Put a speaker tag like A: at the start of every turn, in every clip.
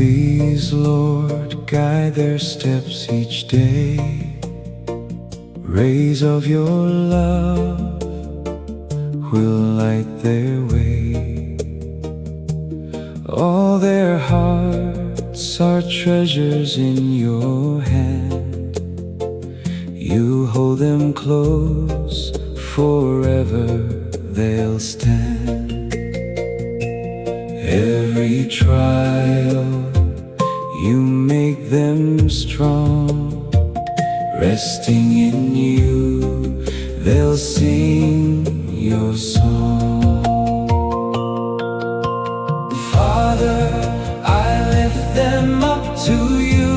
A: Please, Lord, guide their steps each day. Rays of your love will light their way. All their hearts are treasures in your hand. You hold them close, forever they'll stand. Every trial, you make them strong. Resting in you, they'll sing your song. Father, I lift them up to you.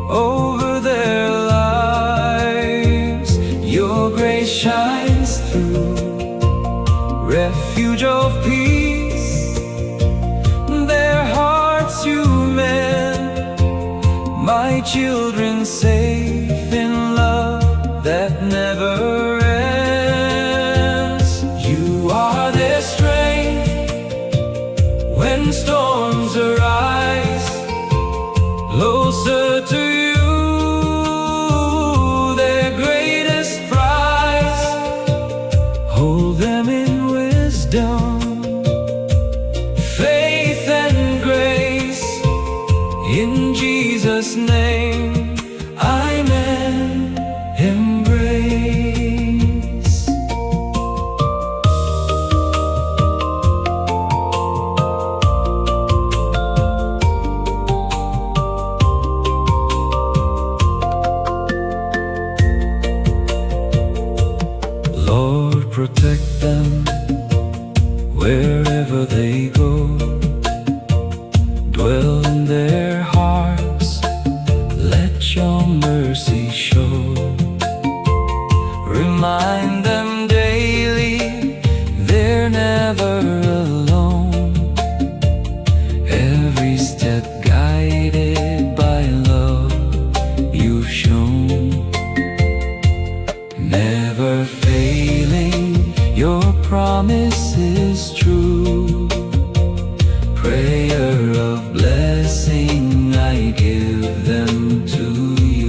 A: Over their lives, your grace shines through. Refuge of peace, their hearts you mend. My children safe in love that never ends. You are their strength when storms arise. Closer to you, their greatest prize. Hold them in wisdom, faith and grace. In Jesus' name, amen. Embrace. Lord, protect them wherever they go. Dwell in their hearts, let your mercy show. Remind them daily, they're never alone. Every step guided by love you've shown. Never failing, your promise is true. Prayer of blessing, I give them to you.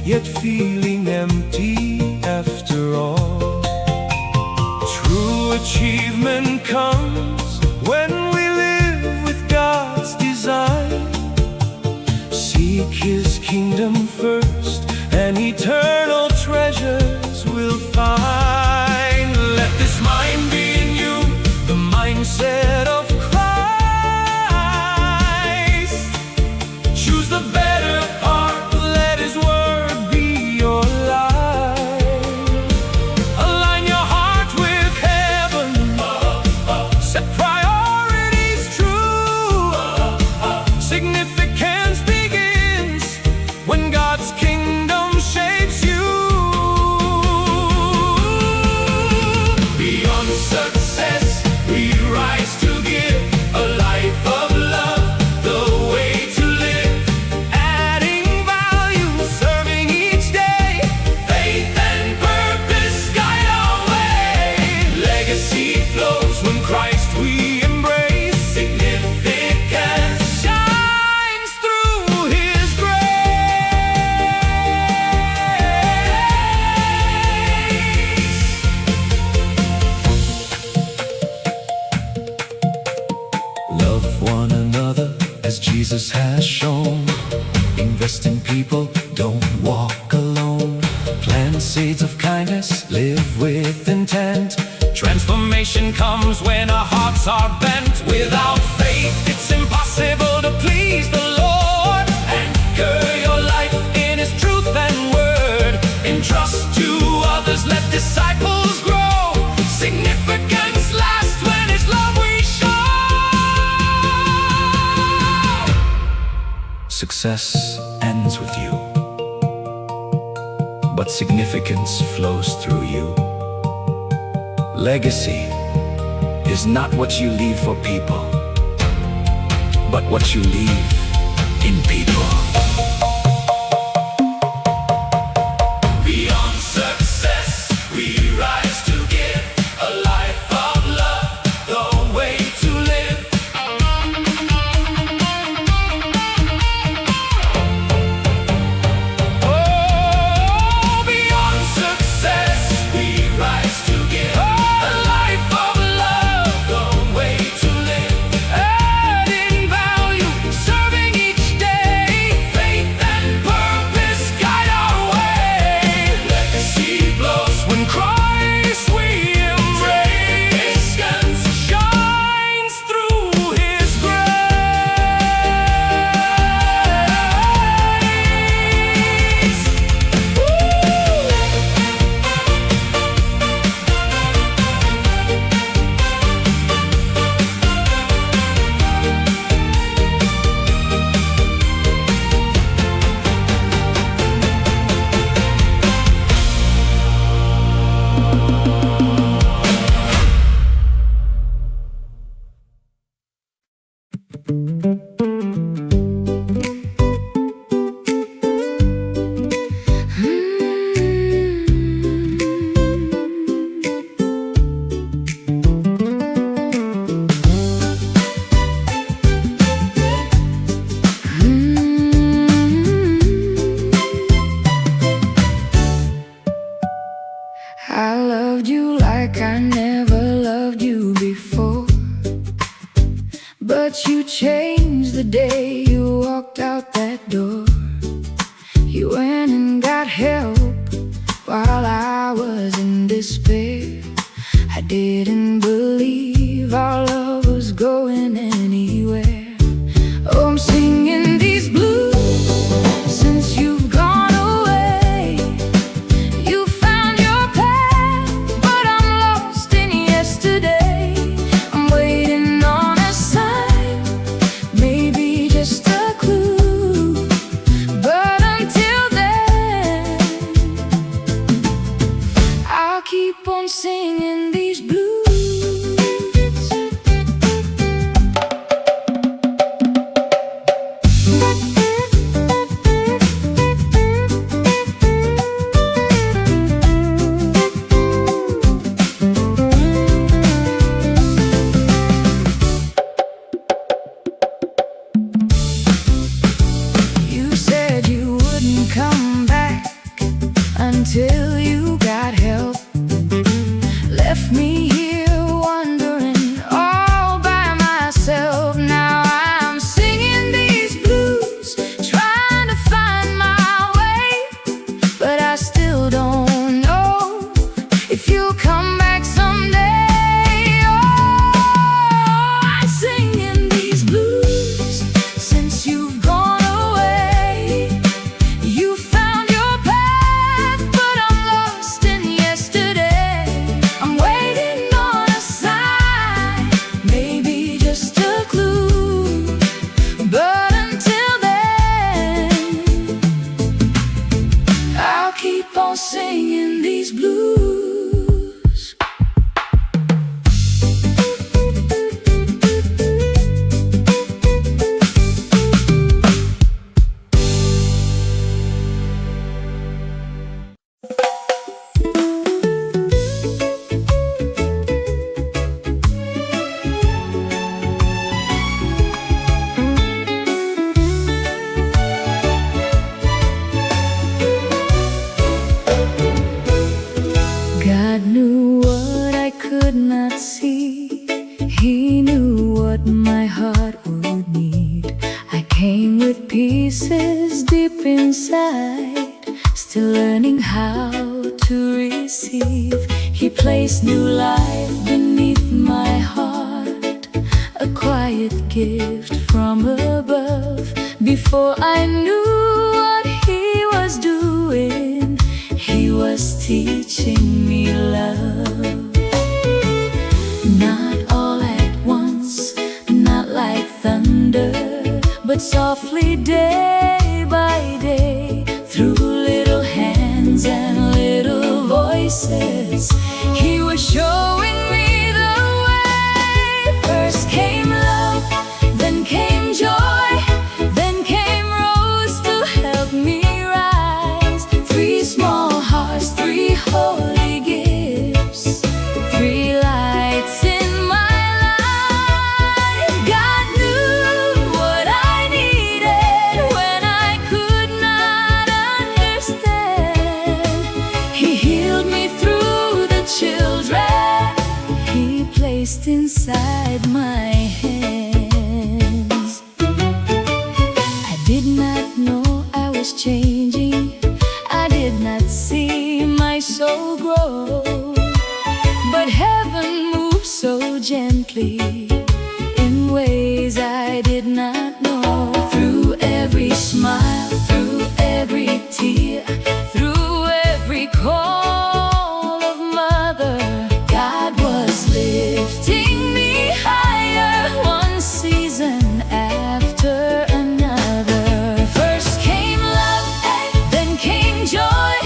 A: Yet feeling empty after all. True achievement comes when we live with God's design. Seek His kingdom first, and eternal treasures we'll find. Let this mind be in you, the mindset of Christ. Choose the better part, let His word be your life. Align your heart with heaven, set priority success, we rise to give a life of love, the way to live. Adding value, serving each day, faith and purpose guide our way. Legacy flows when Christ we embrace. Significance shines through His grace. Love one another as Jesus has shown. Invest in people, don't walk alone. Plant seeds of kindness, live with intent. Transformation comes when our hearts are bent. Without faith, it's impossible to please the Lord. Anchor your life in His truth and word. Entrust to others, let disciples grow. Significance lasts when His love we show. Success ends with you, but significance flows through you. Legacy is not what you leave for people, but what you leave in people. Beyond success, we rise to give a life of love, the way to live. Oh, beyond success, we rise to give a life of love, the way to live. Adding value, serving each day, faith and purpose guide our way. Legacy blows when Christ we embrace. Shines through His grace.
B: I loved you like I never loved you before, but you changed the day you walked out that door. You went and got help while I was in despair. I didn't believe our love was going anywhere. Oh, I'm singing these blues since you've gone away. You found your path, but I'm lost in yesterday. I'm waiting on a sign, maybe just a clue, but until then, I'll keep on singing these blues. You said you wouldn't come back until you got help. Left me here wondering all by myself. Now I'm singing these blues, trying to find my way, but I still don't know if you'll come back someday. Oh, I'm singing these blues since you've gone away. You found your path, but I'm lost in yesterday. I'm waiting on not see. He knew what my heart would need. I came with pieces deep inside, still learning how to receive. He placed new life beneath my heart, a quiet gift from above. Before I knew what he was doing, he was teaching me love. Not all at once, not like thunder, but softly day by day, through little hands and little voices, he was showing me the way. First came love, then came joy, then came rose to help me rise. 3 small hearts, 3 holy gifts, 3 lights in my life. God knew what I needed when I could not understand. He healed me through the children he placed inside my hands. I did not know I was changing. I did not see my soul grow, but heaven moved so gently in ways I did not know. Through every smile, through every tear, through every call of mother, God was lifting me higher, one season after another. First came love, then came joy,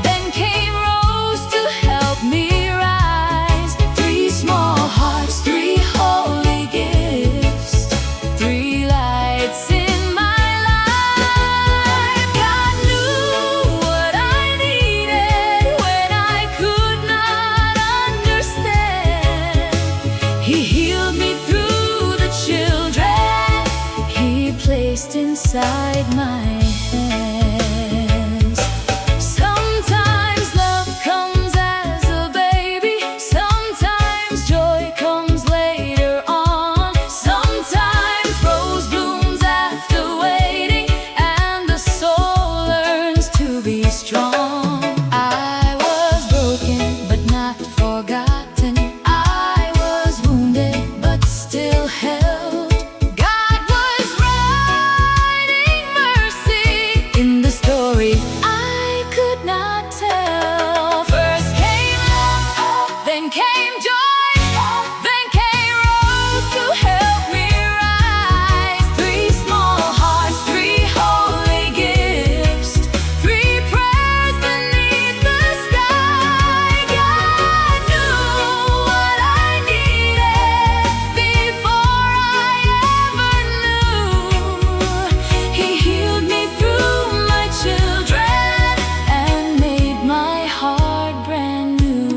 B: then came rose to help me rise. 3 small hearts, 3 holy gifts, 3 lights in my life. God knew what I needed when I could not understand. He healed me through the children he placed inside my hands. Sometimes love comes as a baby, sometimes joy comes later on, sometimes rose blooms after waiting, and the soul learns to be strong. I was broken but not forgotten, I was wounded but still held. God was writing mercy in the story I could not tell. First came love, then came joy, then came rose to help me rise. 3 small hearts, 3 holy gifts, 3 prayers beneath the sky. God knew what I needed before I ever knew. He healed me through my children and made my heart brand new.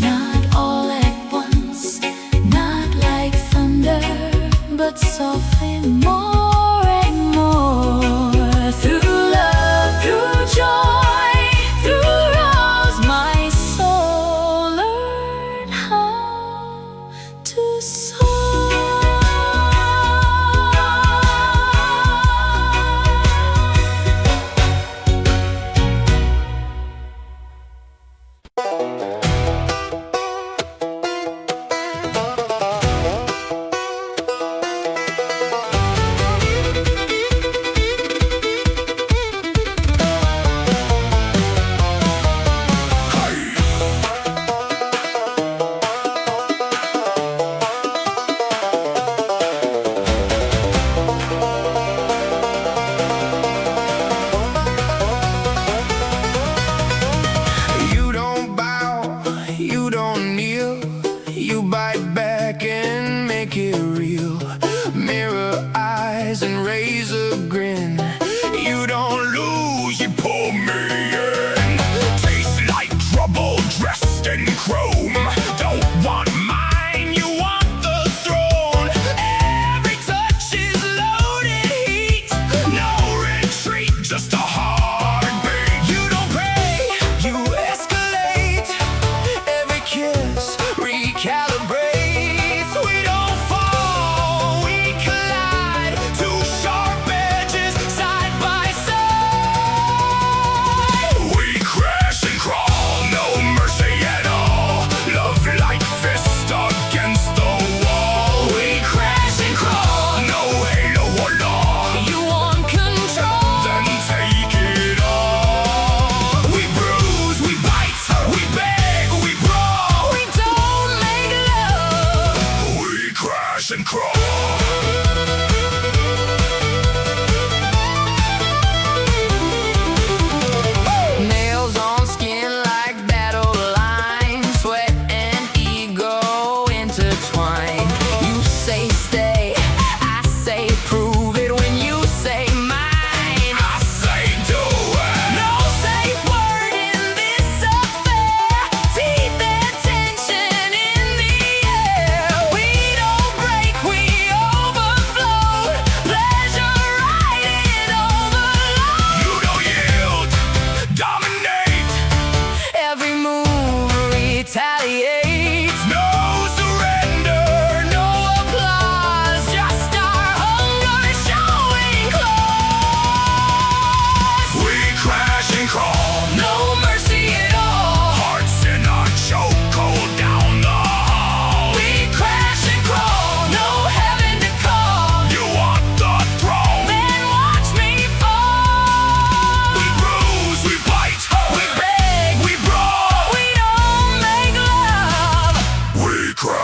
B: Not all at once, not like thunder, but softly more and more. Through love, through joy, through rose, my soul learned how to soar.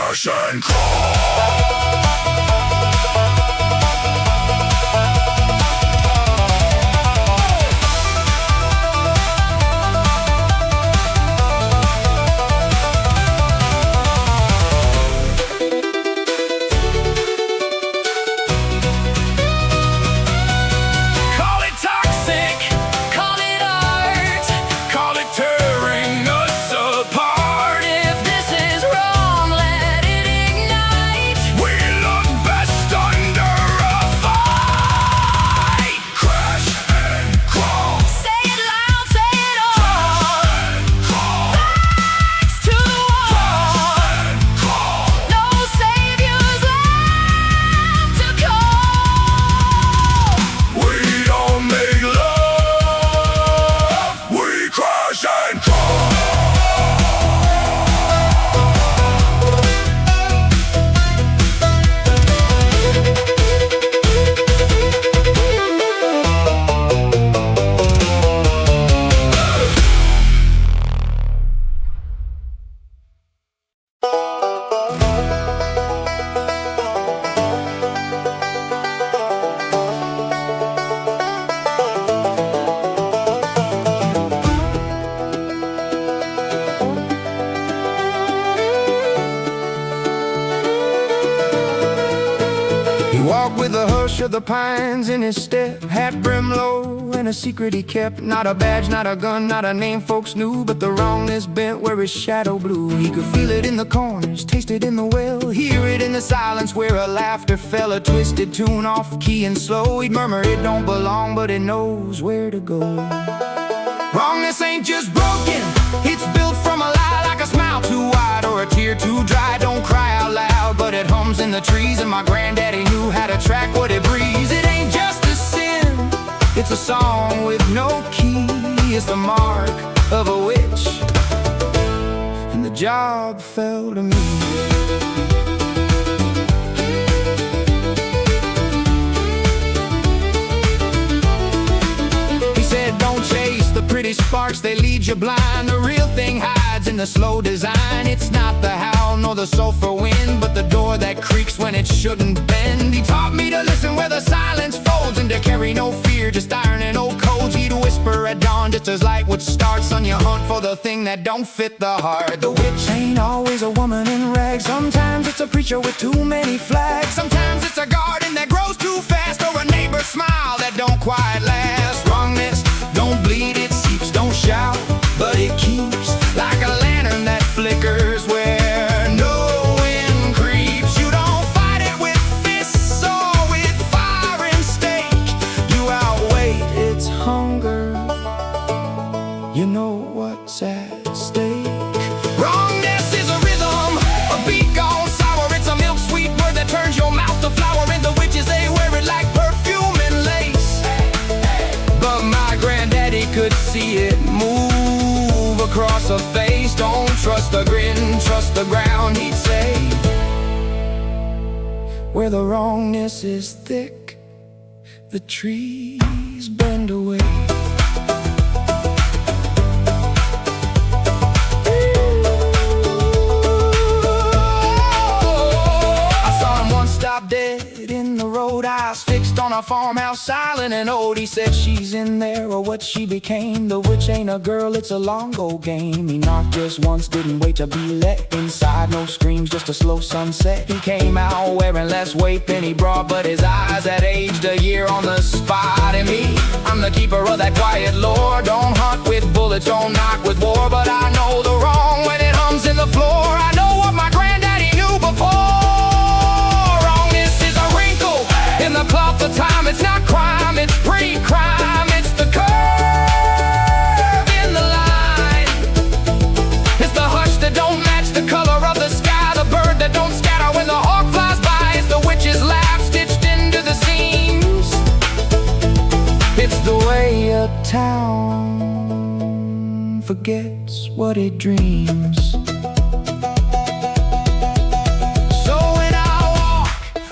A: crash and crawl. Call it toxic, call it art, call it tearing us apart.
B: If this is wrong, let it ignite.
A: We look best under a fight. Crash and crawl.
B: Say it loud, say it all.
A: Crawl
B: Backs to the wall.
A: and crawl.
B: No saviors left to call.
A: We don't make love, we crash and crawl.
C: He walked with the hush of the pines in his step, hat brim low, and a secret he kept. Not a badge, not a gun, not a name folks knew, but the wrongness bent where his shadow blew. He could feel it in the corners, taste it in the well, hear it in the silence where a laughter fell, a twisted tune off key and slow. He'd murmur it don't belong, but it knows where to go. Wrongness ain't just broken, it's built from a lie, like a smile too wide or a tear too dry. Don't cry out loud, but it hums in the trees, and my granddaddy knew how to track what it breathes. It ain't just a sin, it's a song with no key. It's the mark of a witch, and the job fell to me. He said don't chase the pretty sparks, they lead you blind. The real thing hides in the slow design. It's not the howl nor the sulfur wind, but the door that creaks when it shouldn't bend. He taught me to listen where the silence folds, and to carry no fear, just ironing old codes. He'd whisper at dawn just as light would start. Son, you hunt for the thing that don't fit the heart. The witch ain't always a woman in rags. Sometimes it's a preacher with too many flags. Sometimes it's a garden that grows too fast, or a neighbor's smile that don't quite last. Wrongness don't bleed, it seeps, don't shout, but it keeps like a lantern that flickers where no wind creeps. You don't fight it with fists or with fire and stake. You outweigh its hunger, you know what's at stake. Wrongness is a rhythm, a beat gone sour. It's a milk sweet word that turns your mouth to flour. And the witches, they wear it like perfume and lace, but my granddaddy could see it move across a face. Don't trust the grin, trust the ground, he'd say. Where the wrongness is thick, the trees bend away. I saw him once stop dead in the road, eyes fixed on a farmhouse, silent and old. He said she's in there, or what she became. The witch ain't a girl, it's a long old game. He knocked just once, didn't wait to be let inside. No screams, just a slow sunset. He came out wearing less weight than he brought, but his eyes had aged a year on the spot. And me, I'm the keeper of that quiet lore. Don't hunt with bullets, don't knock with war, but I know the wrong when it hums in the floor. I know what my granddaddy knew before. Wrongness is a wrinkle in the cloth of time. It's not crime, it's pre-crime. It's the curve in the line. It's the hush that don't match the color of the sky, the bird that don't scatter when the hawk flies by. It's the witch's laugh stitched into the seams. It's the way a town forgets what it dreams. So when I walk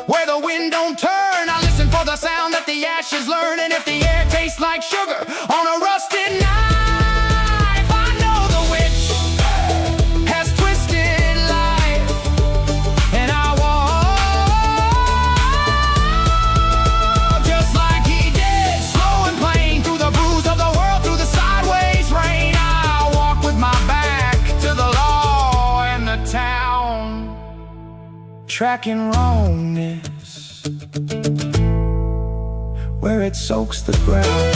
C: where the wind don't turn, I listen for the sound that the ashes learn. And if the air tastes like sugar on a rusted knife, I know the witch has twisted life. tracking wrongness where it soaks the ground.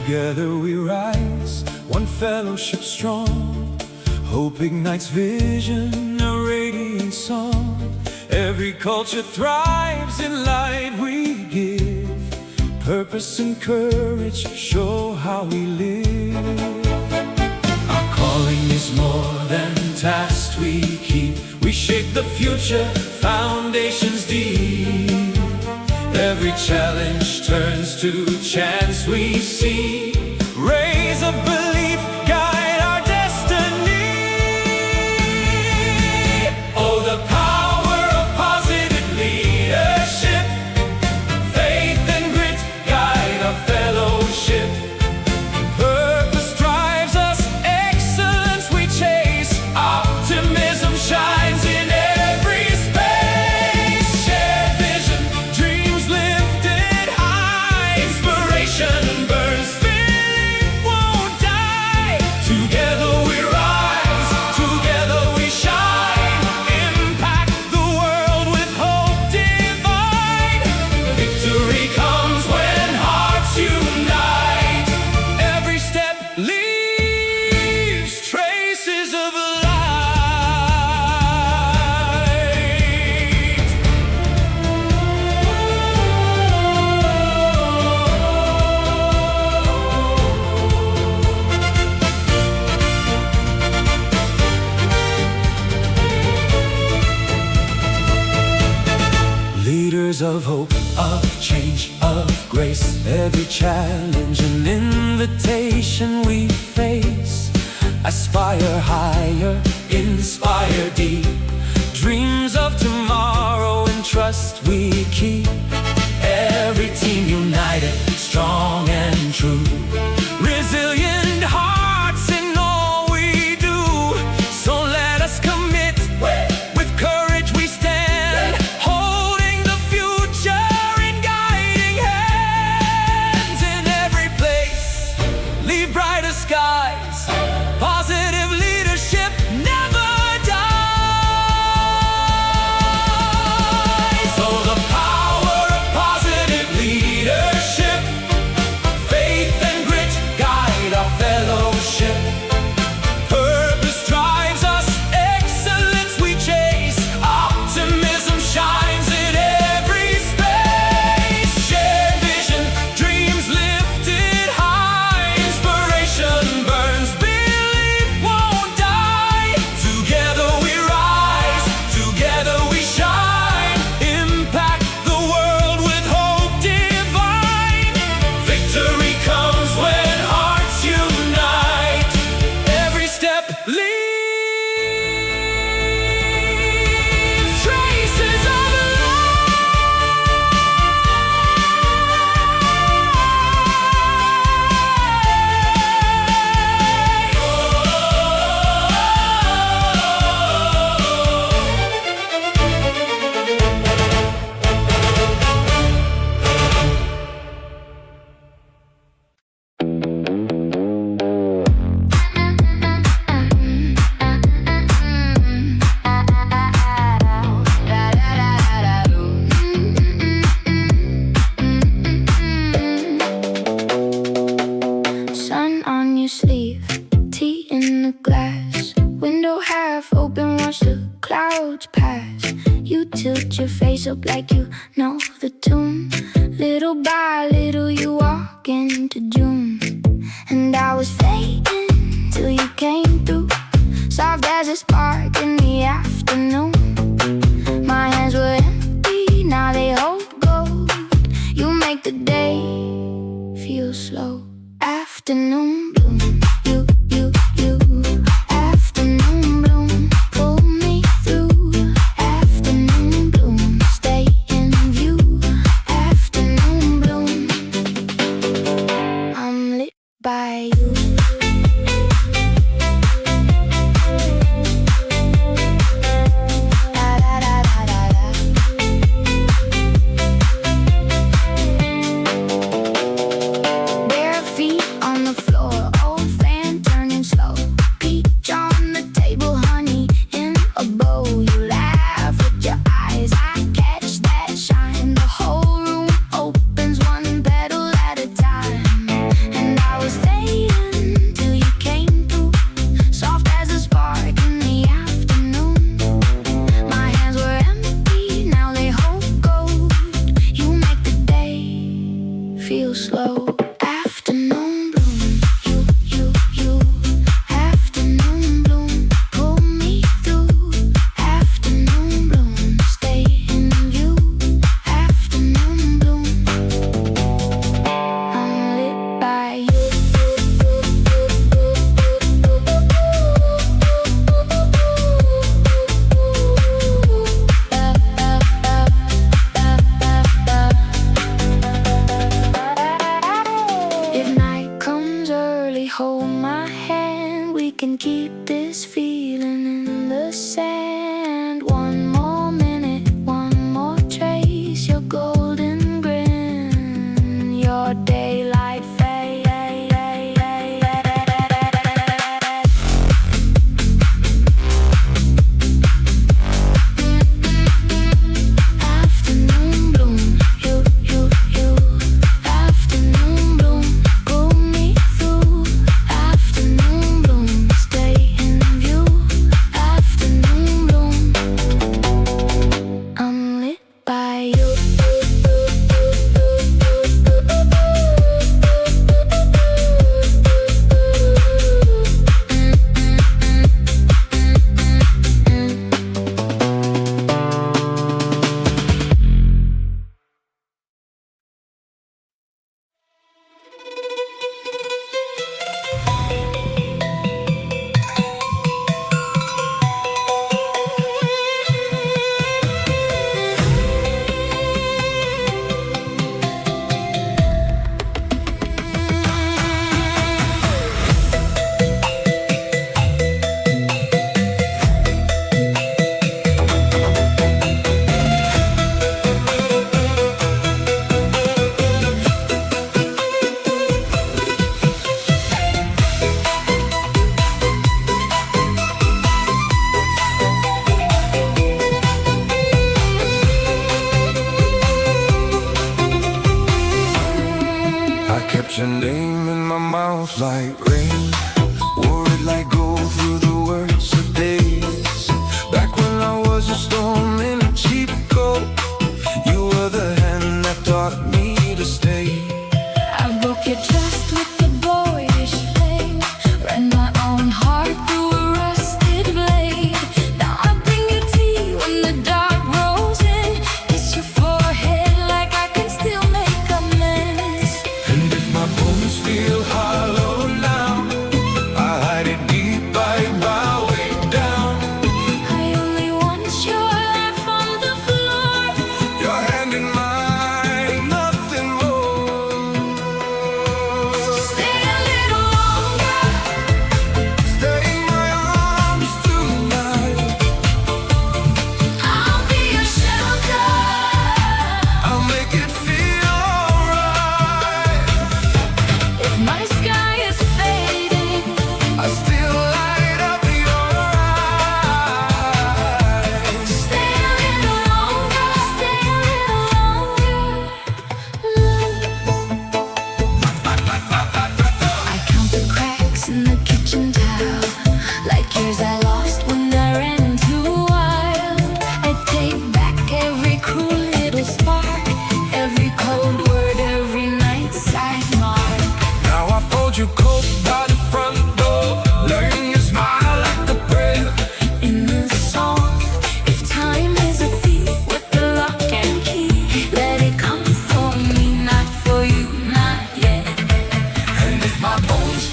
A: Together we rise, one fellowship strong. Hope ignites vision, a radiant song. Every culture thrives in light we give. Purpose and courage show how we live. Our calling is more than tasks we keep. We shape the future, foundations deep. Every challenge turns to chance we see. Rays of belief guide our destiny. Oh, the power of positive leadership. Faith and grit guide our fellowship. Purpose drives us, excellence we chase. Optimism shines in every space. Shared vision, dreams lifted high. Inspiration burns, belief won't die. Together we rise, together we shine. Impact the world with hope divine. Victory comes when hearts unite. Every step leaves traces of light. Leaders of hope, of change, of grace. Every challenge an invitation we face. Aspire higher, inspire deep. Dreams of tomorrow and trust we keep. Every team united, strong and true. Resilient hearts in all we do. So let us commit, with courage we stand. Holding the future in guiding hands. In every place, leave brighter skies. Positive leadership never dies. So the power of positive leadership. Faith and grit guide our fellowship. Purpose drives us, excellence we chase. Optimism shines in every space. Shared vision, dreams lifted high. Inspiration burns, belief won't die. Together we rise, together we shine. Impact the world with hope divine. Victory comes when hearts unite. Every step leaves traces of sun on your sleeve, tea in the glass. Window half open, watch the clouds pass. You tilt your face up like you know the tune. Little by little you walk into June. And I was faking till you
B: Afternoon bloom, you. Afternoon bloom, pull me through. Afternoon bloom, stay in view. Afternoon bloom, I'm lit by you. Bare feet on the floor, old fan turning slow. Peach on the table, honey in a bowl. You laugh with your eyes, I catch that shine. The whole room opens one petal at a time. And I was fading till you came through, soft as a spark in the afternoon. My hands were empty, now they hold gold. You make the day feel slow. Afternoon bloom, you. Afternoon bloom, pull me through. Afternoon bloom, stay in view. Afternoon bloom, I'm lit by you. If night comes early, hold my hand. We can keep this feeling in the sand. One more minute, one more trace. Your golden grin, your daylight fade. Afternoon bloom, you. Afternoon bloom, pull me through. Afternoon bloom, stay in view. Afternoon bloom, I'm lit by you.
A: I kept your name in my mouth like rain, wore it like gold through the worst of days. Back when I was a storm in a cheap coat, you were the hand that taught me to stay.
B: I broke your trust with a boyish flame, ran my own heart through a rusted blade. Now I bring you tea when the dark rolls in, kiss your forehead like I can still make amends.
A: And if my bones feel hollow now, I hide it deep, I bow way down.
B: I only want your life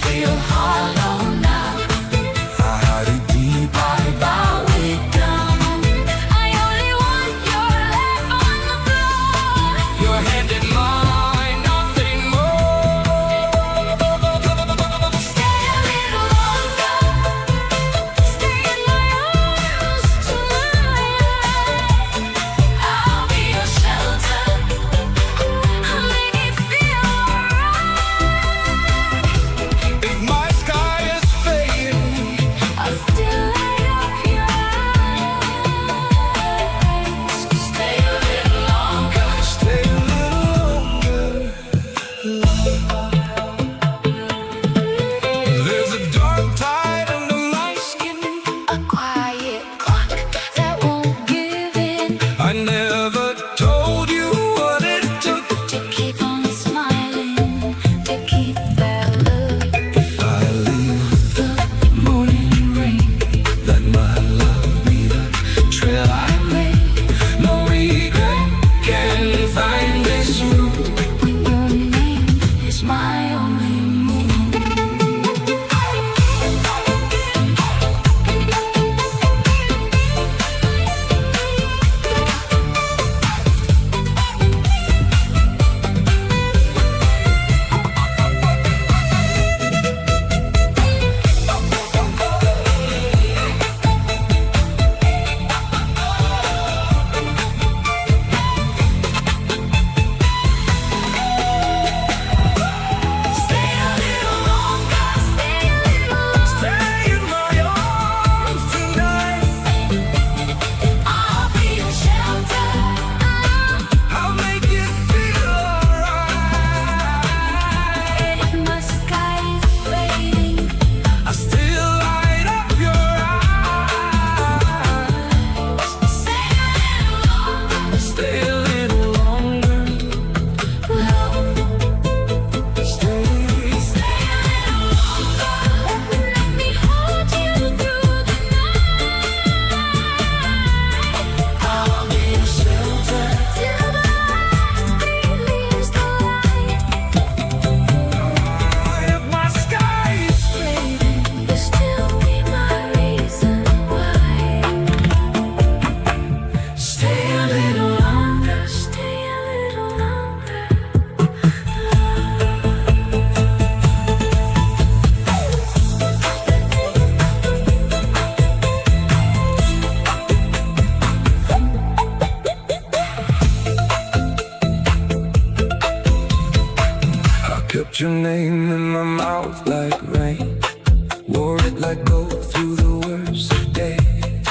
B: feel hollow now.
A: I hide it deep.
B: I bow it down. I only want your love on the floor.
C: Your hand in mine, nothing more.
B: Stay a little longer. Stay in my arms tonight. I'll be your shelter. I'll make it feel alright.
C: If my sky is fading,
B: I'll still light up your eyes. Stay a little longer.
C: stay a little longer. There's a dark tide under my skin.
B: A quiet clock that won't give in.
C: I never told you what it took.
B: To keep on smiling, to keep that look.
A: If I leave,
B: The morning rain,
A: let my love be the trail I made.
C: No regret can find this route.
B: when your name is my only moon. Stay a little longer, stay a little longer.
C: Stay in my arms tonight.
B: I'll be your shelter.
C: I'll make it feel alright.
B: If my sky is fading,
C: I still light up your eyes.
B: stay a little longer.
C: Stay a little longer.
B: Love,
C: Stay.
B: stay a little longer. Let me hold you through the night. I'll be your shelter till the last release the light.
C: If my sky is fading,
B: You'll still be my reason why. Stay a little longer, stay a little longer.
C: I kept your name in my mouth like rain. Wore it like gold through the worst of days.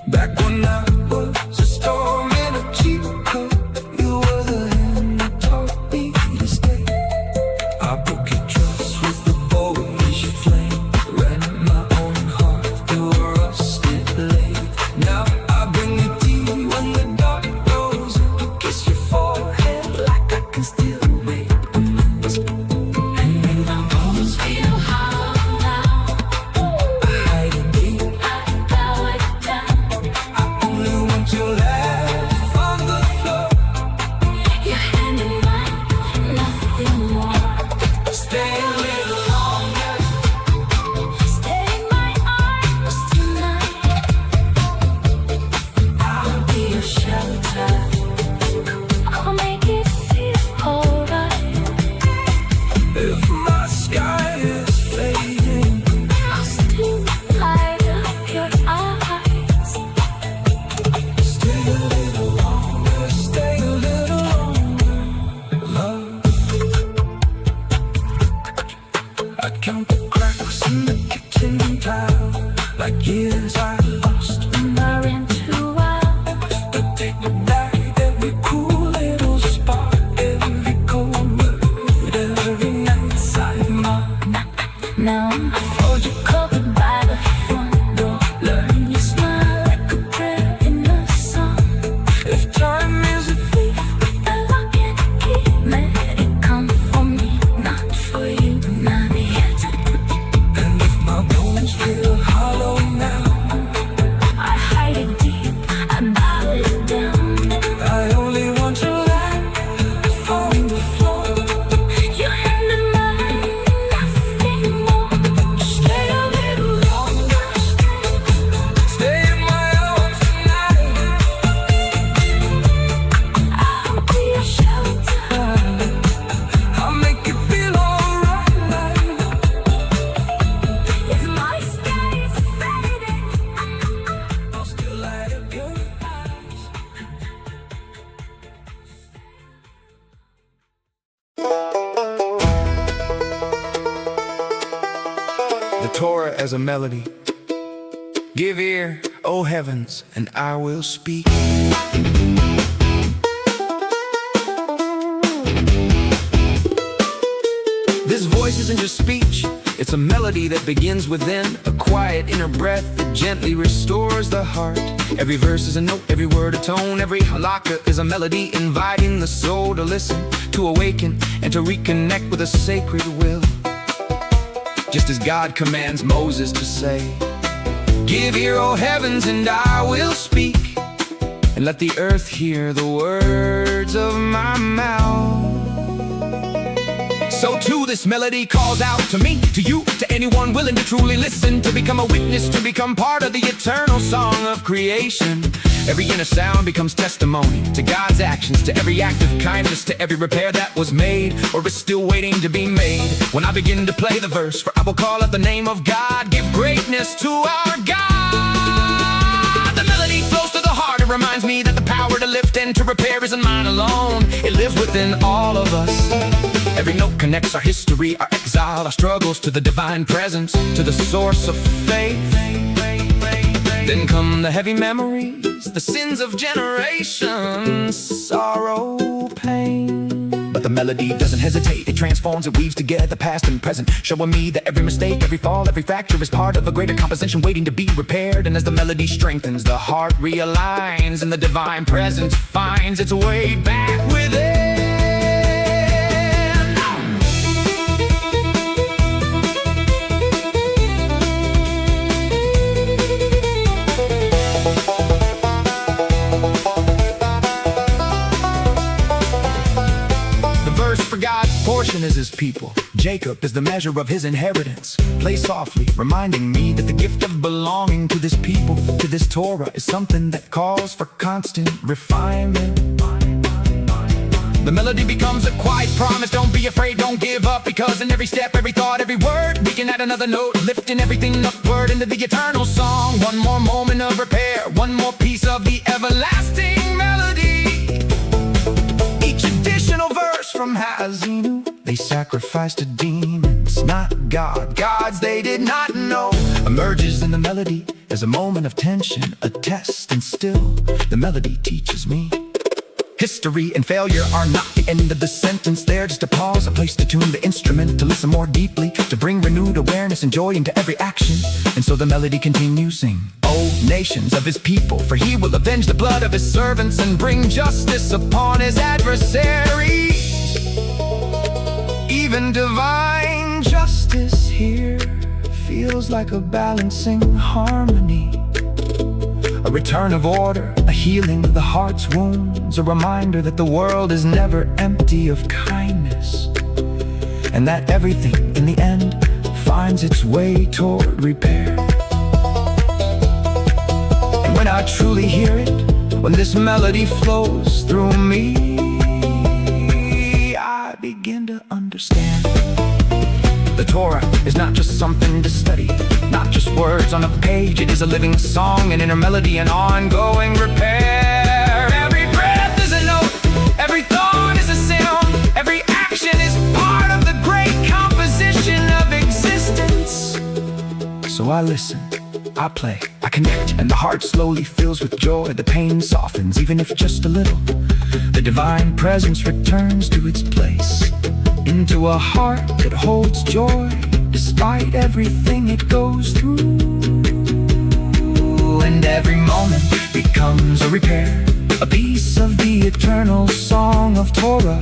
C: Back when I was a storm in a cheap coat, you were the hand that taught me to stay. I broke your trust with the boyish flame. Ran my own heart through a rusted blade. Now I bring you tea when the dark grows. Kiss your forehead like I can still wait.
B: And my bones feel hollow now.
C: I hide in deep.
B: I bow it down.
C: I only want your laugh on the floor.
B: Your hand in mine, nothing more.
C: Stay a little longer.
B: Stay in my arms tonight. I'll be your shelter. I'll make it feel alright.
C: If my sky is fading,
B: I'll still light up your eyes.
C: stay a little longer. Stay a little longer. Love. I count the cracks in the kitchen tile, like years I lost when I ran too wild. But take me back every cool little spot, every cold word, every night side mark.
B: Now I'm hold you covered by the front door. Learn you smile like a prayer in the sun.
C: If time is a thief,
B: The lock and key, let it come for me, not for you, not yet.
C: and if my bones feel hollow now,
B: I hide it deep, I bow it down.
C: I only want your laugh on the floor.
B: Your hand in mine, nothing more.
C: the Torah as a melody. Give ear, O heavens, and I will speak. This voice isn't just speech, it's a melody that begins within, a quiet inner breath that gently restores the heart. Every verse is a note, every word a tone, every halakha is a melody inviting the soul to listen, to awaken, and to reconnect with a sacred will. Just as God commands Moses to say, give ear, O heavens, and I will speak, and let the earth hear the words of my mouth. So too this melody calls out to me, to you, to anyone willing to truly listen, to become a witness, to become part of the eternal song of creation. Every inner sound becomes testimony to God's actions, to every act of kindness, to every repair that was made or is still waiting to be made. When I begin to play the verse, for I will call out the name of God, give greatness to our God. The melody flows to the heart, it reminds me that the power to lift and to repair isn't mine alone. It lives within all of us. Every note connects our history, our exile, our struggles to the divine presence, to the source of faith. Then come the heavy memories, the sins of generations, sorrow, pain. But the melody doesn't hesitate, it transforms, it weaves together past and present, showing me that every mistake, every fall, every fracture is part of a greater composition waiting to be repaired. And as the melody strengthens, the heart realigns, and the divine presence finds its way back within. Portion is his people, Jacob is the measure of his inheritance. Play softly, reminding me that the gift of belonging to this people, to this Torah, is something that calls for constant refinement. The melody becomes a quiet promise, don't be afraid, don't give up, because in every step, every thought, every word, we can add another note, lifting everything upward into the eternal song. One more moment of repair, one more piece of the everlasting melody. Each additional verse from Haazinu, they sacrificed to demons, not God, gods they did not know, emerges in the melody as a moment of tension, a test, and still the melody teaches me. History and failure are not the end of the sentence. They're just a pause, a place to tune the instrument, to listen more deeply, to bring renewed awareness and joy into every action. And so the melody continues, sing, O nations of his people, for he will avenge the blood of his servants and bring justice upon his adversaries. Even divine justice here feels like a balancing harmony. A return of order, a healing of the heart's wounds, a reminder that the world is never empty of kindness, and that everything in the end finds its way toward repair. And when I truly hear it, when this melody flows through me, I begin to understand. The Torah is not just something to study, not just words on a page. It is a living song, an inner melody, an ongoing repair. Every breath is a note, every thought is a sound, every action is part of the great composition of existence. So I listen, I play, I connect, and the heart slowly fills with joy. The pain softens, even if just a little. The divine presence returns to its place, into a heart that holds joy despite everything it goes through. And every moment becomes a repair, a piece of the eternal song of Torah,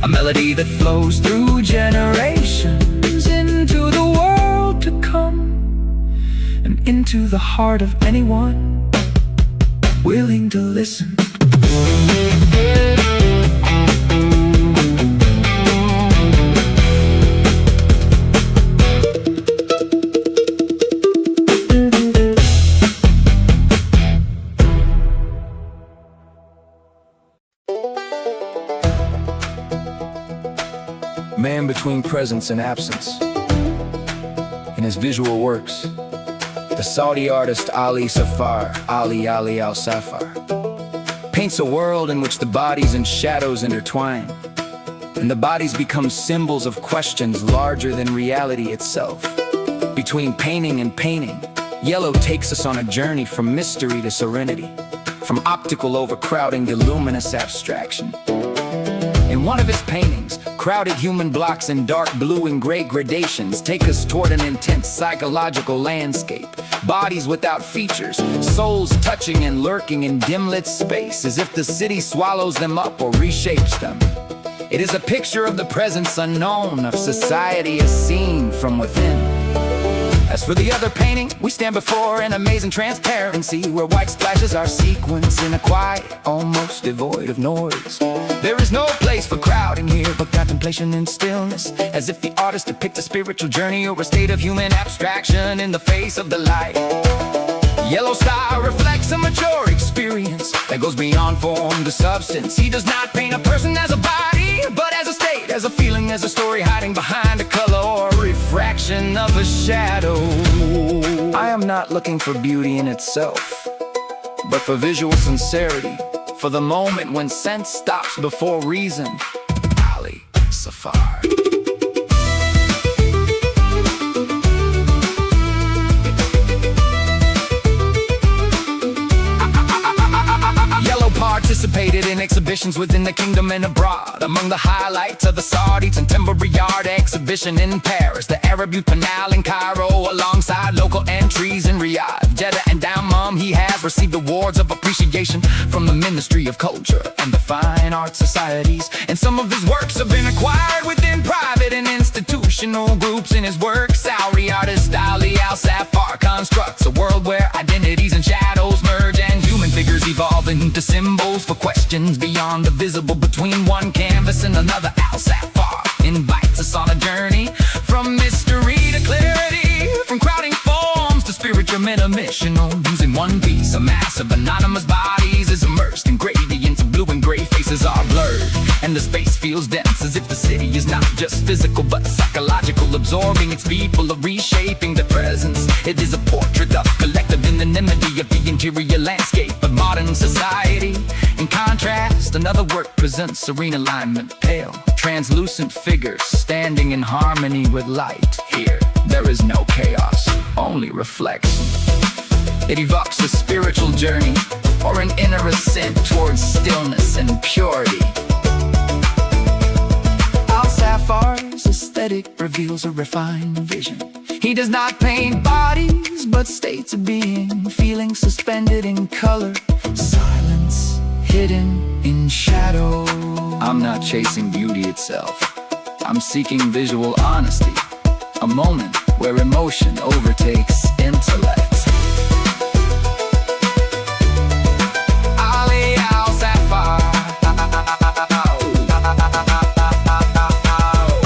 C: a melody that flows through generations into the world to come, and into the heart of anyone willing to listen. Man between presence and absence. In his visual works, the Saudi artist Ali Safar, Ali Al-Safar, paints a world in which the bodies and shadows intertwine, and the bodies become symbols of questions larger than reality itself. Between painting and painting, Yellow takes us on a journey from mystery to serenity, from optical overcrowding to luminous abstraction. In one of his paintings, crowded human blocks in dark blue and gray gradations take us toward an intense psychological landscape. Bodies without features, souls touching and lurking in dim-lit space, as if the city swallows them up or reshapes them. It is a picture of the presence unknown, of society as seen from within. As for the other painting, we stand before an amazing transparency, where white splashes are sequenced in a quiet, almost devoid of noise. There is no place for crowding here, but contemplation and stillness, as if the artist depicts a spiritual journey or a state of human abstraction in the face of the light. Yellow style reflects a mature experience that goes beyond form to substance. He does not paint a person as a body, but as a state, as a feeling, as a story hiding behind a color or a refraction of a shadow. I am not looking for beauty in itself, but for visual sincerity, for the moment when sense stops before reason. Ali Safar. Participated in exhibitions within the kingdom and abroad. Among the highlights of the Sardis and Timber Yard exhibition in Paris, the Arab Youth Panel in Cairo, alongside local entries in Riyadh, Jeddah and Dammam. He has received awards of appreciation from the Ministry of Culture and the Fine Arts Societies, and some of his works have been acquired within private and institutional groups. In his work, Saudi artist Ali Al-Safar constructs a world where identities and shadows merge and human figures evolve into symbols for questions beyond the visible. Between one canvas and another, Al-Safar invites us on a journey from mystery to clarity, from crowding forms to spiritual metamissional. Using one piece, a mass of anonymous bodies is immersed in gradients of blue and gray. Faces are blurred and the space feels dense, as if the city is not just physical but psychological, absorbing its people, of reshaping the presence. It is a portrait of collective anonymity of the interior landscape of modern society. In contrast, another work presents serene alignment, pale, translucent figures standing in harmony with light. Here, there is no chaos, only reflection. It evokes a spiritual journey or an inner ascent towards stillness and purity. Al-Safar's aesthetic reveals a refined vision. He does not paint bodies, but states of being, feelings suspended in color, silence hidden in shadow. I'm not chasing beauty itself, I'm seeking visual honesty, a moment where emotion overtakes intellect. Ali Al-Safar.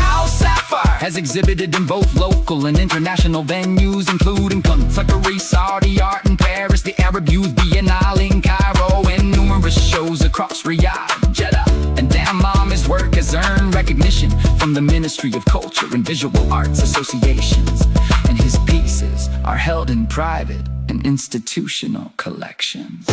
C: Al-Safar has exhibited in both local and international venues, including contemporary Saudi art in Paris, the Arab Youth Biennale in Cairo, and numerous shows across Riyadh, Jeddah, and Dammam. His work has earned recognition from the Ministry of Culture and Visual Arts Associations, and his pieces are held in private and institutional collections.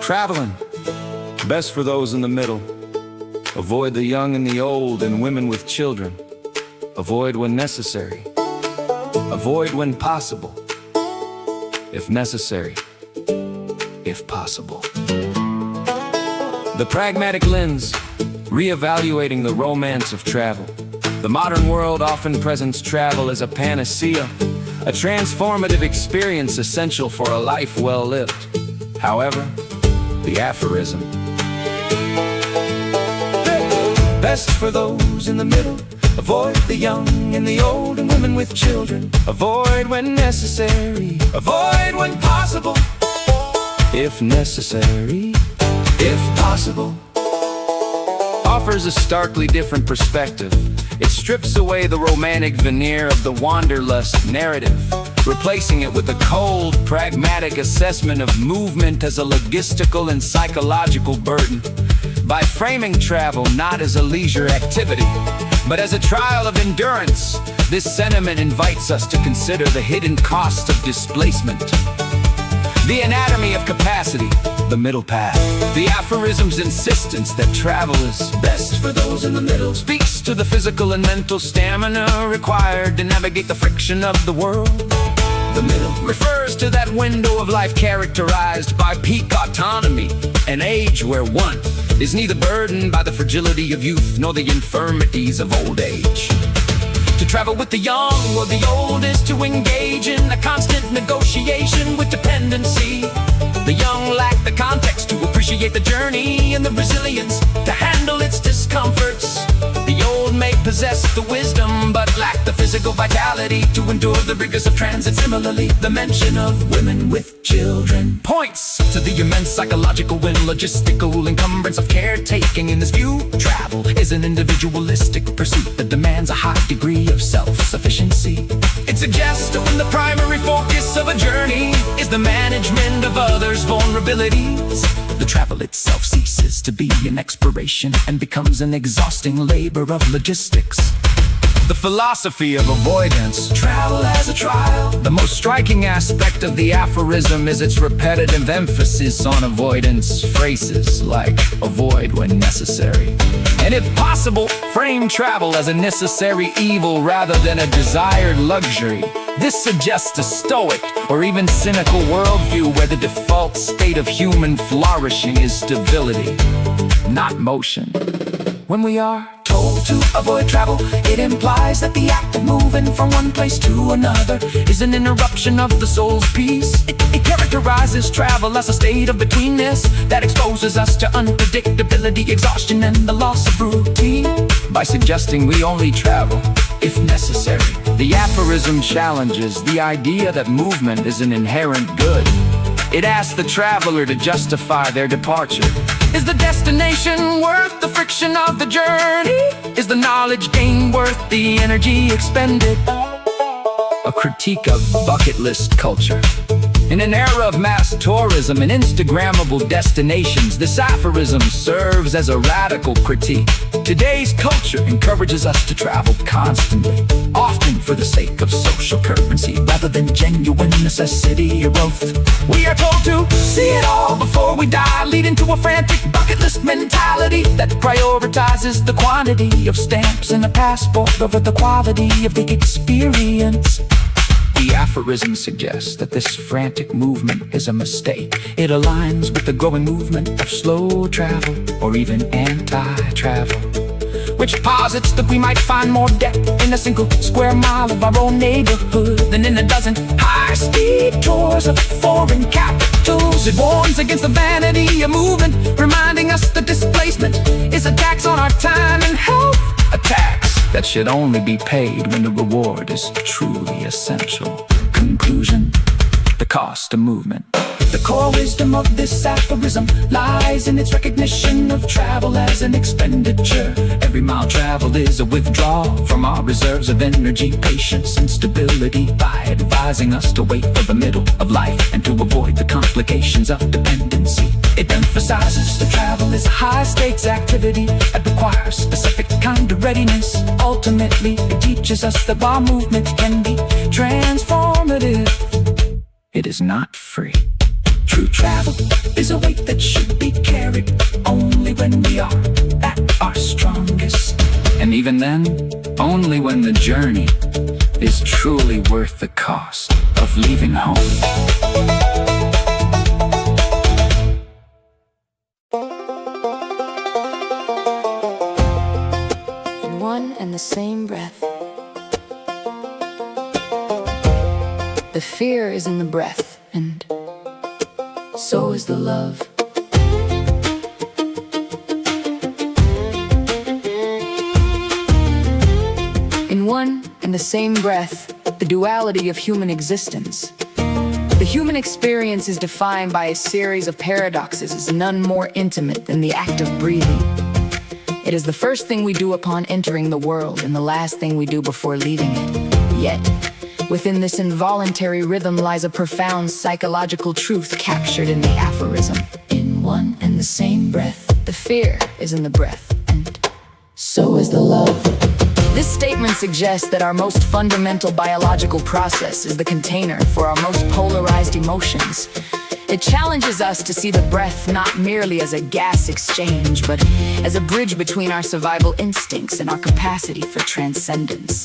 A: Traveling, best for those in the middle. Avoid the young and the old and women with children. Avoid when necessary. Avoid when possible. If necessary, if possible. The pragmatic lens, reevaluating the romance of travel. The modern world often presents travel as a panacea, a transformative experience essential for a life well lived. However, the aphorism, best for those in the middle. Avoid the young and the old and women with children. Avoid when necessary. Avoid when possible. If necessary, if possible. Offers a starkly different perspective. It strips away the romantic veneer of the wanderlust narrative, replacing it with a cold, pragmatic assessment of movement as a logistical and psychological burden. By framing travel not as a leisure activity,
C: But as a trial of endurance, this sentiment invites us to consider the hidden cost of displacement. The anatomy of capacity, the middle path. The aphorism's insistence that travel is best for those in the middle speaks to the physical and mental stamina required to navigate the friction of the world. The middle refers to that window of life characterized by peak autonomy, an age where one is neither burdened by the fragility of youth nor the infirmities of old age. To travel with the young or the old is to engage in a constant negotiation with dependency. The young lack the context to appreciate the journey and the resilience to handle its discomforts. The old may possess the wisdom but lack the physical vitality to endure the rigors of transit. Similarly, the mention of women with children points to the immense psychological and logistical encumbrance of caretaking. In this view, travel is an individualistic pursuit that demands a high degree of self-sufficiency. It suggests that when the primary focus of a journey is the management of others' vulnerabilities, the travel itself ceases to be an exploration and becomes an exhausting labor of logistics. The philosophy of avoidance, travel as a trial. The most striking aspect of the aphorism is its repetitive emphasis on avoidance. Phrases like avoid when necessary, and if possible, frame travel as a necessary evil rather than a desired luxury. This suggests a stoic or even cynical worldview where the default state of human flourishing is stability, not motion. When we are told to avoid travel, it implies that the act of moving from one place to another is an interruption of the soul's peace. It characterizes travel as a state of betweenness that exposes us to unpredictability, exhaustion, and the loss of routine. By suggesting we only travel if necessary, the aphorism challenges the idea that movement is an inherent good. It asks the traveler to justify their departure. Is the destination worth the friction of the journey? Is the knowledge gained worth the energy expended? A critique of bucket list culture. In an era of mass tourism and Instagrammable destinations, this aphorism serves as a radical critique. Today's culture encourages us to travel constantly, often for the sake of social currency rather than genuine necessity or growth. We are told to see it all before we die, leading to a frantic bucket list mentality that prioritizes the quantity of stamps in a passport over the quality of the experience. The aphorism suggests that this frantic movement is a mistake. It aligns with the growing movement of slow travel or even anti-travel, which posits that we might find more depth in a single square mile of our own neighborhood than in a dozen high-speed tours of foreign capitals. It warns against the vanity of movement, reminding us that displacement is a tax on our time and health, a tax that should only be paid when the reward is truly essential. Conclusion: the cost of movement. The core wisdom of this aphorism lies in its recognition of travel as an expenditure. Every mile traveled is a withdrawal from our reserves of energy, patience, and stability. By advising us to wait for the middle of life and to avoid the complications of dependency, it emphasizes that travel is a high-stakes activity that requires specific kind of readiness. Ultimately, it teaches us that while movement can be transformative, it is not free. True travel is a weight that should be carried only when we are at our strongest. And even then, only when the journey is truly worth the cost of leaving home.
B: In one and the same breath, the fear is in the breath, and so is the love. In one and the same breath, the duality of human existence. The human experience is defined by a series of paradoxes, none more intimate than the act of breathing. It is the first thing we do upon entering the world and the last thing we do before leaving it. Yet, within this involuntary rhythm lies a profound psychological truth captured in the aphorism. In one and the same breath, the fear is in the breath, and so is the love.
D: This statement suggests that our most fundamental biological process is the container for our most polarized emotions. It challenges us to see the breath not merely as a gas exchange, but as a bridge between our survival instincts and our capacity for transcendence.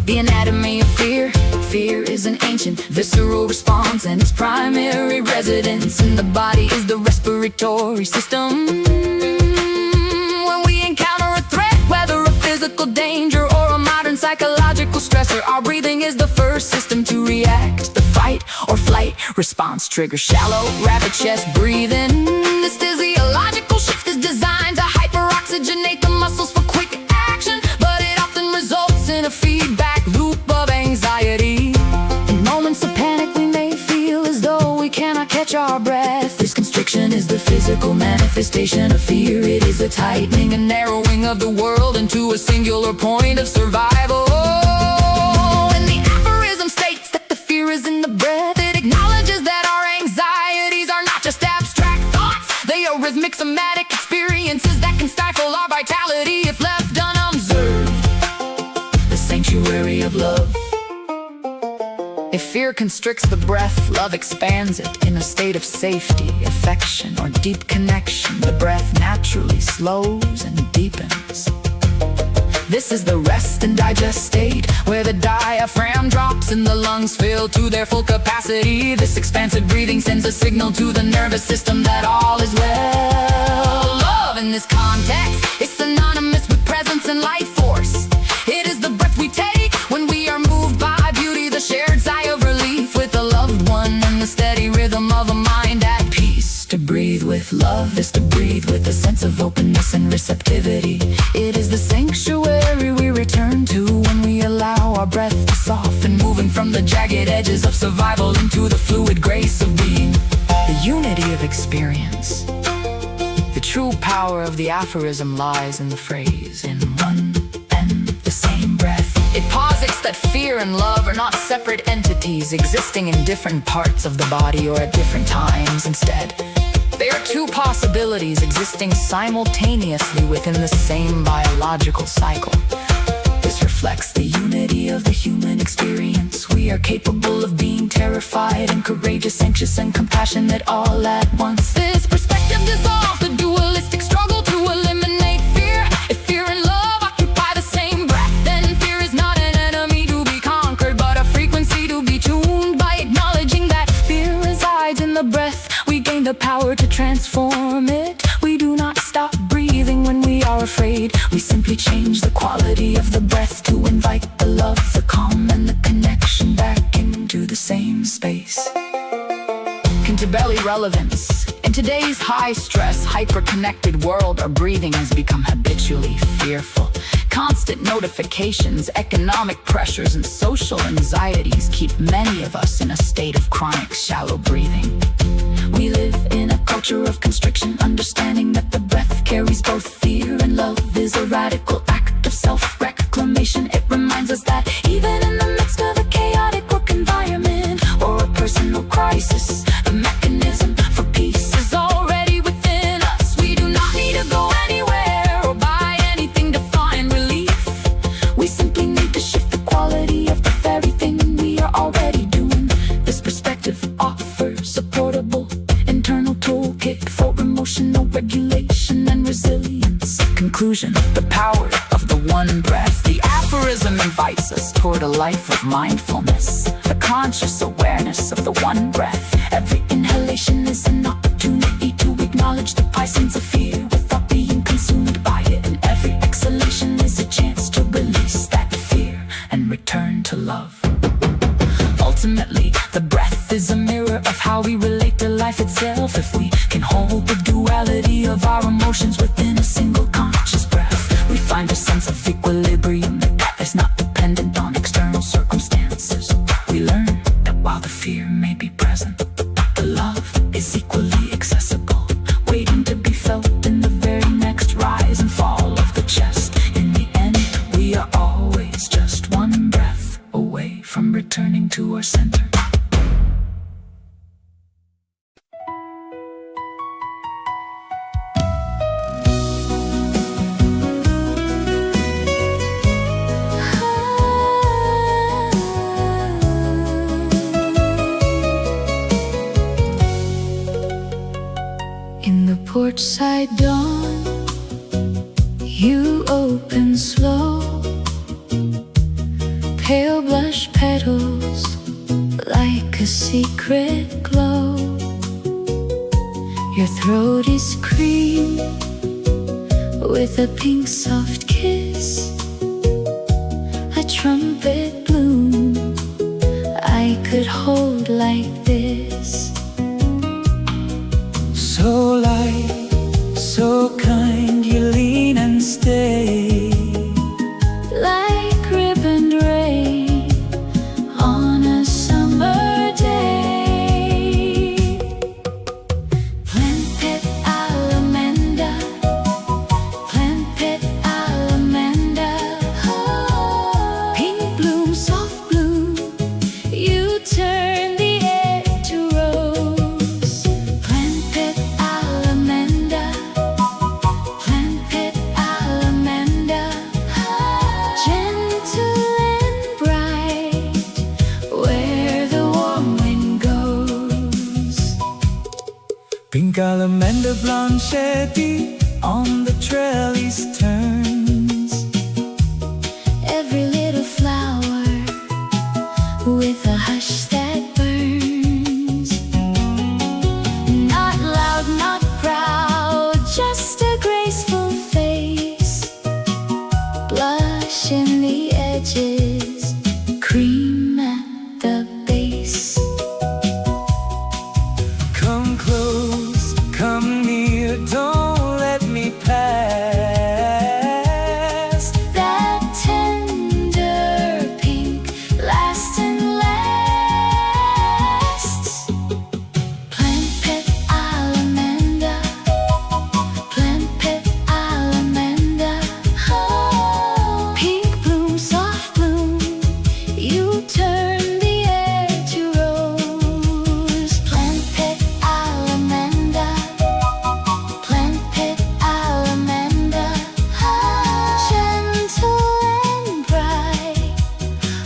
D: The anatomy of fear. Fear is an ancient, visceral response, and its primary residence in the body is the respiratory system. When we encounter a threat, whether a physical danger or a modern psychological stressor, our breathing is the first system to react. The fight or flight response triggers shallow, rapid chest breathing. This physiological shift is designed to hyperoxygenate the muscles for quick action, but it often results in a feedback loop of anxiety. In moments of panic, we may feel as though we cannot catch our breath. This constriction is the physical manifestation of fear. It is a tightening and narrowing of the world into a singular point of survival. And the aphorism states that the fear is in the breath. It acknowledges that our anxieties are not just abstract thoughts. They are rhythmic, somatic experiences that can stifle our vitality if left unobserved. The sanctuary of love. If fear constricts the breath, love expands it. In a state of safety, affection, or deep connection, the breath naturally slows and deepens. This is the rest and digest state, where the diaphragm drops and the lungs fill to their full capacity. This expansive breathing sends a signal to the nervous system that all is well. Love in this context is synonymous with presence and life force. It is the breath we take when we are moved by beauty, the shared sigh of relief with a loved one, and the steady rhythm of a mind at peace. To breathe with love is to breathe with a sense of openness and receptivity. It is the sanctuary we return to when we allow our breath to soften, moving from the jagged edges of survival into the fluid grace of being. The unity of experience. The true power of the aphorism lies in the phrase, in one and the same breath. It posits that fear and love are not separate entities existing in different parts of the body or at different times. Instead, they are two possibilities existing simultaneously within the same biological cycle. This reflects the unity of the human experience. We are capable of being terrified and courageous, anxious and compassionate all at once. This perspective dissolves the dualistic struggle to eliminate fear. If fear and love occupy the same breath, then fear is not an enemy to be conquered, but a frequency to be tuned. By acknowledging that fear resides in the breath, we gain the power to transform it. We do not stop breathing when we are afraid. We simply change the quality of the breath to invite the love, the calm, and the connection back into the same space. Cantabelli relevance. In today's high-stress, hyper-connected world, our breathing has become habitually fearful. Constant notifications, economic pressures, and social anxieties keep many of us in a state of chronic shallow breathing. We live in a culture of constriction, understanding that the breath carries both fear and love is a radical act of self-reclamation. It reminds us that even in the midst of a chaotic work environment or a personal crisis, the mechanism for peace is already within us. We do not need to go anywhere or buy anything to find relief. We simply need to shift the quality of the very thing we are already doing. This perspective offers a portable internal toolkit for emotional regulation and resilience. Conclusion, the power of the one breath. The aphorism invites us toward a life of mindfulness, the conscious awareness of the one breath. Every inhalation is an opportunity to acknowledge the presence of fear without being consumed by it, and every exhalation is a chance to release that fear and return to love. Ultimately, the breath is a mirror of how we relate to life itself. If we can hold the duality of our emotions within a single conscious breath, we find a sense of equilibrium that is not dependent on external circumstances. We learn that while the fear may be present, the love is equally accessible, waiting to be felt in the very next rise and fall of the chest. In the end, we are always just one breath away from returning to our center.
B: porch-side dawn, you open slow, pale blush petals like a secret glow. Your throat is cream with a pink soft kiss, a trumpet bloom I could hold like this.
A: So light, so kind, you lean and stay,
B: Like ribboned rain on a summer day. Plant pet alamanda, plant pet alamanda. Oh, pink bloom, soft bloom, you turn the air to rose. Plant pet alamanda, plant pet alamanda. Gentle and bright, where the warm wind goes.
A: pink alamanda blanchetti on the trellis turns.
B: Every little flower with a hush that burns. Not loud, not proud, just a graceful face. Blush in the edges, cream at the base.
A: Come close, come near, don't let me pass.
B: That tender pink lasts and lasts. Plant pet alamanda, plant pet alamanda. Oh, pink bloom, soft bloom, you turn the air to rose. Plant pet alamanda, plant pet alamanda. Gentle and bright,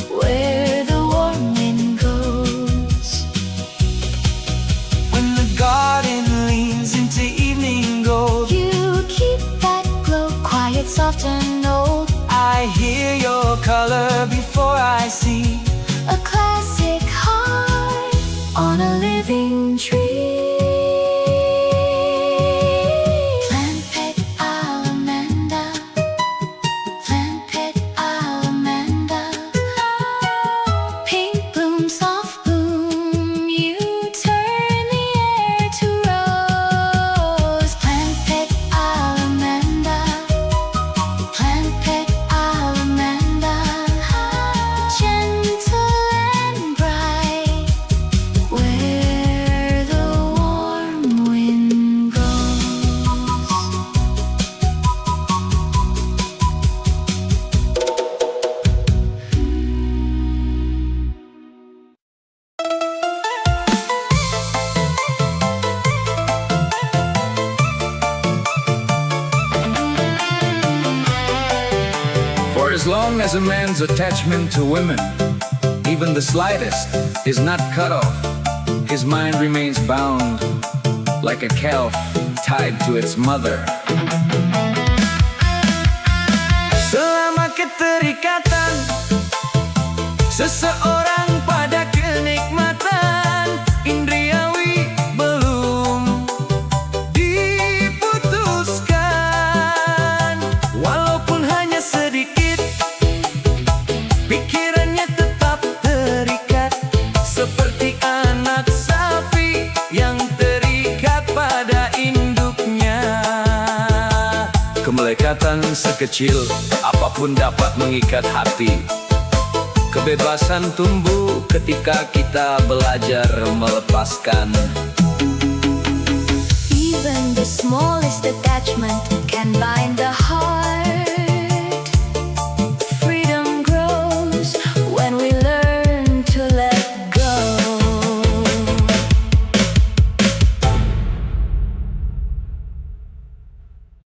B: where the warm wind goes.
A: When the garden leans into evening gold,
B: You keep that glow quiet, soft and old.
A: I hear your color before I see.
B: A classic heart on a living tree. Plant pet alamanda, plant pet alamanda. Pink bloom, soft bloom, you turn the air to rose. Plant pet alamanda, plant pet alamanda. Gentle and bright, where the warm wind goes.
E: For as long as a man's attachment to women, even the slightest, is not cut off, his mind remains bound like a calf tied to its mother.
A: Selama keterikatan seseorang pada kenikmatan indriawi belum diputuskan. Walaupun hanya sedikit, pikirannya tetap terikat, seperti anak sapi yang terikat pada induknya. Kemelekatan sekecil apapun dapat mengikat hati. Kebebasan tumbuh ketika kita belajar melepaskan.
B: Even the smallest attachment can bind the heart.